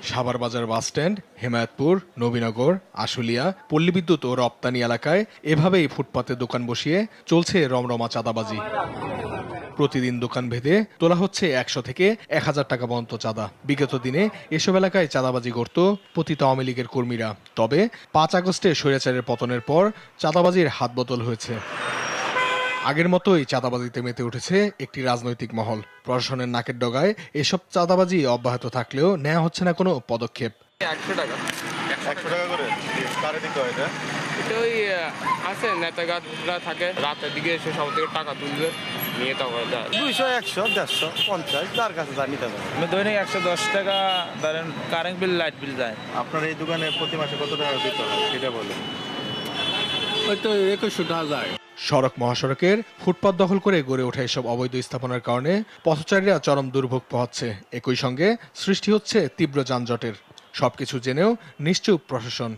সাভার বাজার বাসস্ট্যান্ড, হেমায়েতপুর, নবীনগর, আশুলিয়া, পল্লীবিদ্যুৎ ও রপ্তানি এলাকায় এভাবেই ফুটপাতে দোকান বসিয়ে চলছে রমরমা চাঁদাবাজি। প্রতিদিন দোকান ভেদে তোলা হচ্ছে 100 থেকে 1000 টাকা পর্যন্ত চাঁদা। বিগত দিনে এসব এলাকায় চাঁদাবাজি করত পতিত আওয়ামী লীগের কর্মীরা। তবে 5 আগস্টে স্বৈরাচারের পতনের পর চাঁদাবাজির হাত বদল হয়েছে। আগের মতোই চাঁদাবাজিতে মেতে উঠেছে একটি রাজনৈতিক মহল। প্রশাসনের নাকের ডগায় এসব চাঁদাবাজি অব্যাহত থাকলেও নেওয়া হচ্ছে না কোনো পদক্ষেপ। 100 টাকা। 100 টাকা করে কারে দিতে হয় এটা? এটা ওই আছে নেতাগাররা থাকে, রাতের দিকে এসে সব থেকে টাকা তুলবে, নিয়ে তারপরে যায়। 200, 100, 150, 50 যার কাছে যা নিতে পারে। দৈনিক 110 টাকা ধরেন কারেন্ট বিল, লাইট বিল যায়। আপনার এই দোকানে প্রতি মাসে কত টাকা দিতে হয় সেটা বলুন। হয়তো 2100 টাকা যায়। সড়ক মহাসড়কের ফুটপাত দখল করে গড়ে ওঠা এসব অবৈধ স্থাপনার কারণে পথচারীরা চরম দুর্ভোগ পোহাচ্ছে। একই সঙ্গে সৃষ্টি হচ্ছে তীব্র যানজটের। সবকিছু জেনেও নিশ্চুপ প্রশাসন।